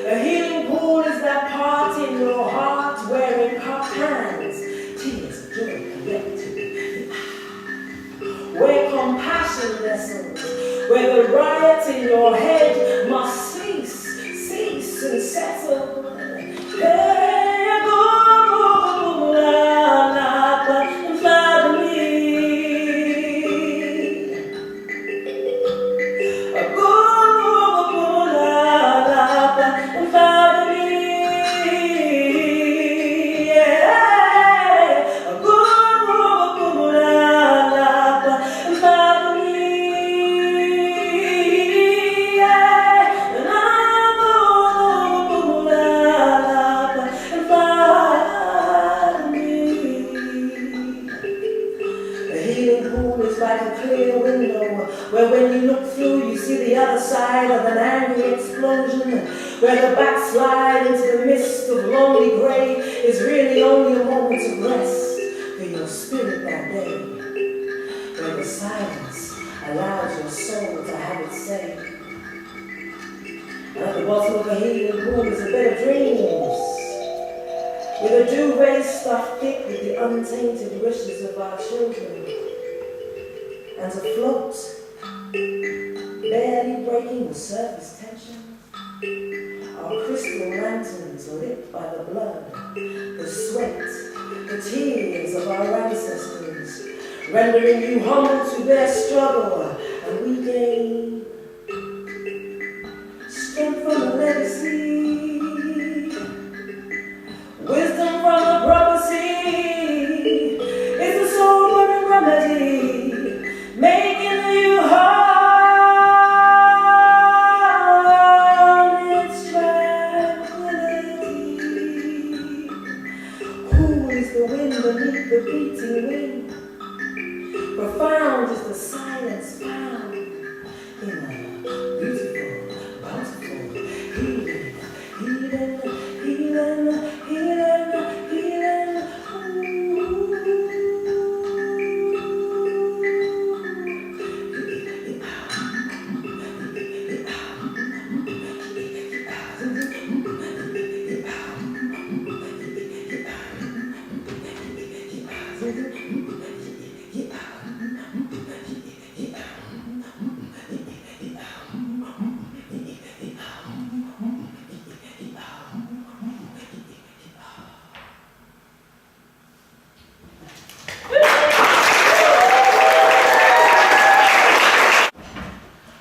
A healing pool is that part in your heart where in cupped hands tears of joy collected. Where compassion nestles, where the riot in your head must cease and settle. Where when you look through, you see the other side of an angry explosion, where the backslide into the mist of lonely grey is really only a moment of rest for your spirit that day, where the silence allows your soul to have its say. And at the bottom of a healing pool is a bed of dreams, with a duvet stuffed thick with the untainted wishes of our children, and afloat, barely breaking the surface tension, our crystal lanterns lit by the blood, the sweat, the tears of our ancestors, rendering you humble to their struggle, and we gain strength from the legacy, wisdom from the prophecy, it's a sobering remedy, making you whole. Beneath the beating wind, profound is the silence found in a beautiful, bountiful healing, healing, healing, healing, healing.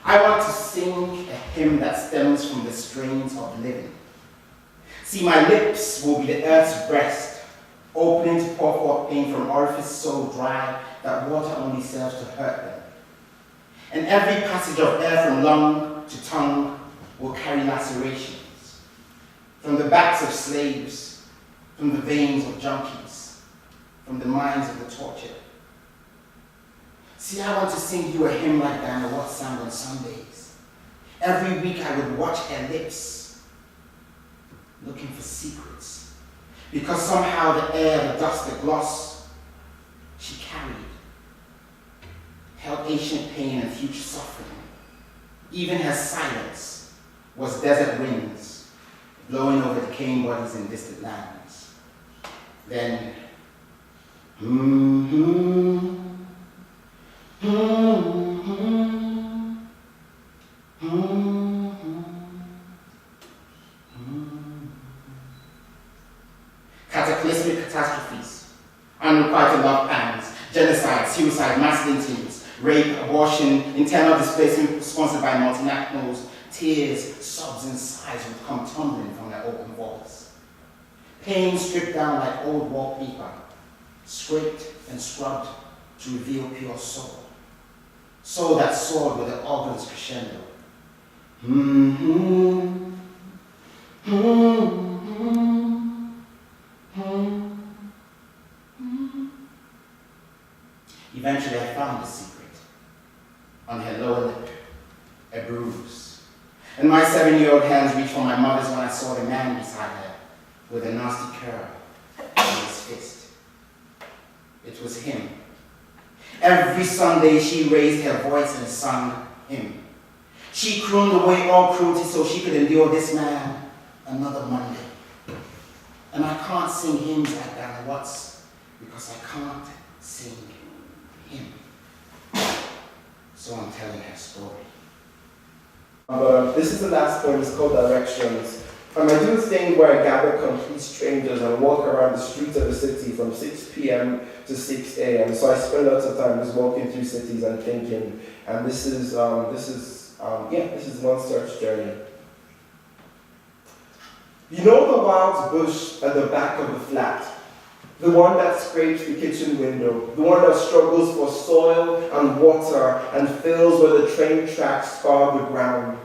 I want to sing a hymn that stems from the strains of living. See, my lips will be the earth's breast, opening to pour forth pain from orifice so dry that water only serves to hurt them. And every passage of air from lung to tongue will carry lacerations, from the backs of slaves, from the veins of junkies, from the minds of the tortured. See, I want to sing you a hymn like Diana Watt sang on Sundays. Every week I would watch her lips, looking for secrets, because somehow the air, the dust, the gloss she carried held ancient pain and future suffering. Even her silence was desert winds blowing over decaying bodies in distant lands. Then, cataclysmic catastrophes, unrequited love pangs, genocide, suicide, mass lynchings, rape, abortion, internal displacement sponsored by multinationals, tears, sobs, and sighs would come tumbling from their open vaults. Pain stripped down like old wallpaper, scraped and scrubbed to reveal pure soul. Soul that soared with the organs crescendo. Eventually I found the secret. On her lower lip, a bruise. And my 7-year-old hands reached for my mother's when I saw the man beside her with a nasty curl on his fist. It was him. Every Sunday she raised her voice and sung him. She crooned away all cruelty so she could endure this man another Monday. And I can't sing hymns like that. What's? Because I can't sing him. So I'm telling her story. This is the last point. It's called Directions. I do a thing where I gather complete strangers and walk around the streets of the city from 6 p.m. to 6 a.m. So I spend lots of time just walking through cities and thinking. And this is one such journey. You know the wild bush at the back of the flat? The one that scrapes the kitchen window, the one that struggles for soil and water and fills where the train tracks scar the ground.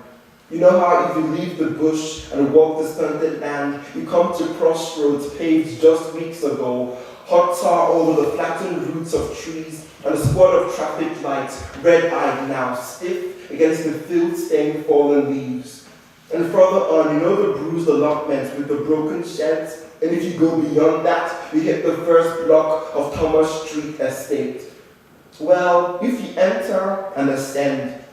You know how if you leave the bush and walk the stunted land, you come to crossroads paved just weeks ago, hot tar over the flattened roots of trees and a squad of traffic lights, red-eyed now, stiff against the field-stained fallen leaves. And further on, you know the bruised allotments with the broken sheds. And if you go beyond that, we hit the first block of Thomas Street Estate. Well, if you enter and ascend,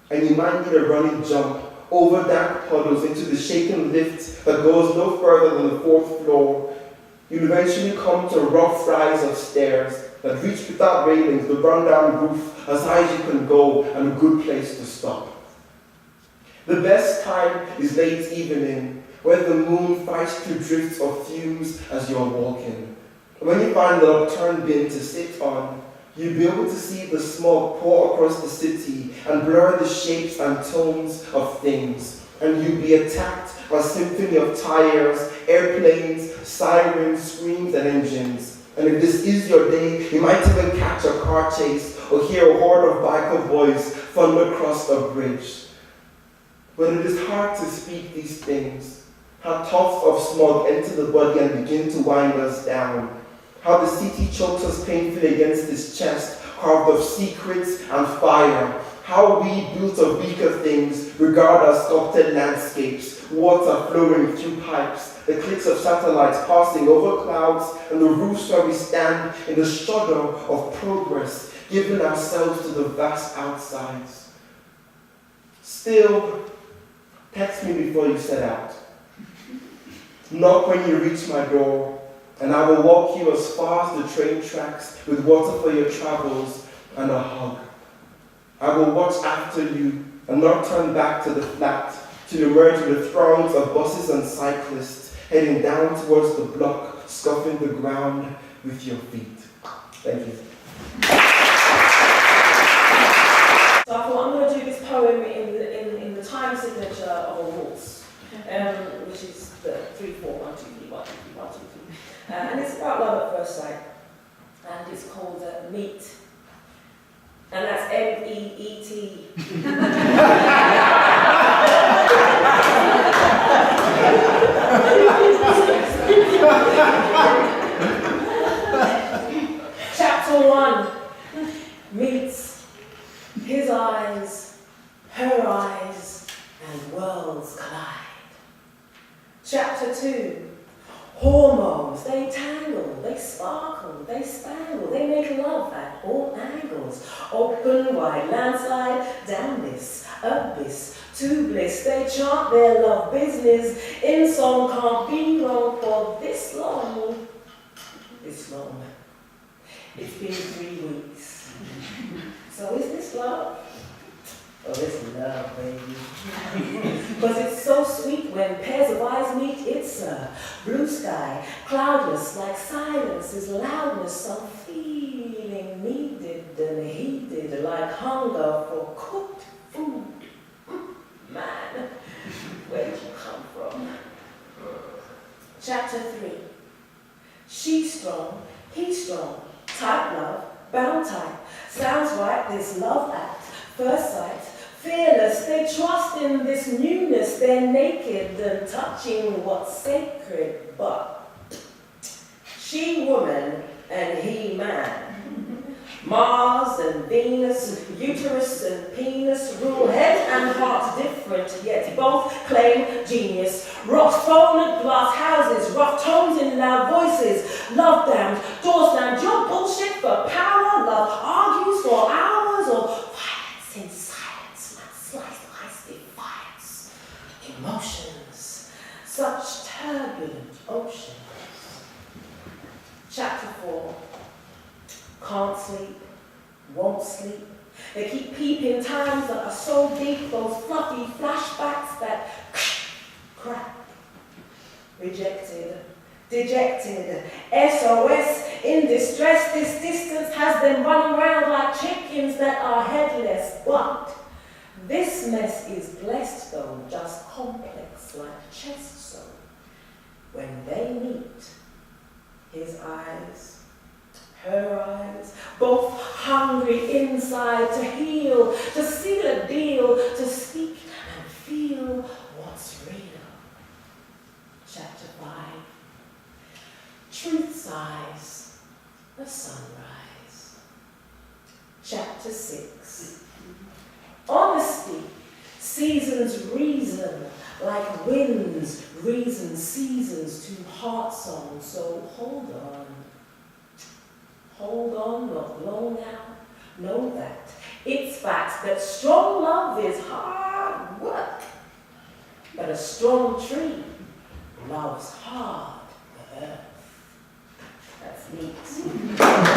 and you might need a running jump over dark puddles into the shaken lift that goes no further than the 4th floor, you'll eventually come to rough rise of stairs that reach without railings, the rundown roof as high as you can go, and a good place to stop. The best time is late evening, where the moon fights through drifts of fumes as you're walking. When you find the upturned bin to sit on, you'll be able to see the smoke pour across the city and blur the shapes and tones of things. And you'll be attacked by a symphony of tires, airplanes, sirens, screams, and engines. And if this is your day, you might even catch a car chase or hear a horde of biker boys thunder across a bridge. But it is hard to speak these things. How tufts of smog enter the body and begin to wind us down. How the city chokes us painfully against its chest, carved of secrets and fire. How we, built of weaker things, regard our sculpted landscapes, water flowing through pipes, the clicks of satellites passing over clouds, and the roofs where we stand in the shudder of progress, giving ourselves to the vast outsides. Still, text me before you set out. Knock when you reach my door, and I will walk you as far as the train tracks with water for your travels and a hug. I will watch after you and not turn back to the flat to emerge with throngs of buses and cyclists heading down towards the block, scuffing the ground with your feet. Thank you. So I thought I'm going to do this poem in the time signature of a waltz, which is the 3/4, 1 2 3 1 2 3 1 2 3, and it's about love at first sight, and it's called Meet, and that's MEET. Chapter 1 meets his eyes, her eyes, and worlds collide. Chapter 2, hormones, they tangle, they sparkle, they spangle, they make love at all angles. Open wide, landslide, down this abyss to bliss. They chant their love business in song, can't be wrong for this long. This long. It's been 3 weeks. So is this love? Oh, it's love, baby. Because it's so sweet when pairs of eyes meet. It's a blue sky, cloudless like silence is loudness. Some feeling needed and heeded like hunger for cooked food. Man, where did you come from? Chapter 3. She's strong, he's strong. Tight love, bound tight. Sounds right, this love act. First sight, fearless, they trust in this newness. They're naked and touching what's sacred. But she woman and he man. Mars and Venus, uterus and penis rule head and heart different, yet both claim genius. Rocks thrown at glass houses, rough tones in loud voices, love damned, doors slammed, your bullshit for power, love argues for hours, or violence in silence, not sliced by stiff such turbulent oceans. Chapter 4. Can't sleep, won't sleep. They keep peeping times that are so deep, those fluffy flashbacks that crack. Rejected, dejected, SOS, in distress. This distance has them running around like chickens that are headless. But this mess is blessed though, just complex like chest so. When they meet, his eyes, her eyes, both hungry inside to heal, to seal a deal, to speak and feel what's real. Chapter 5. Truth's eyes, a sunrise. Chapter 6. Honesty, seasons reason, like winds, reason seasons to heart songs. So hold on. Hold on, not blown out. Know that. It's fact that strong love is hard work. But a strong tree loves hard the earth. That's neat.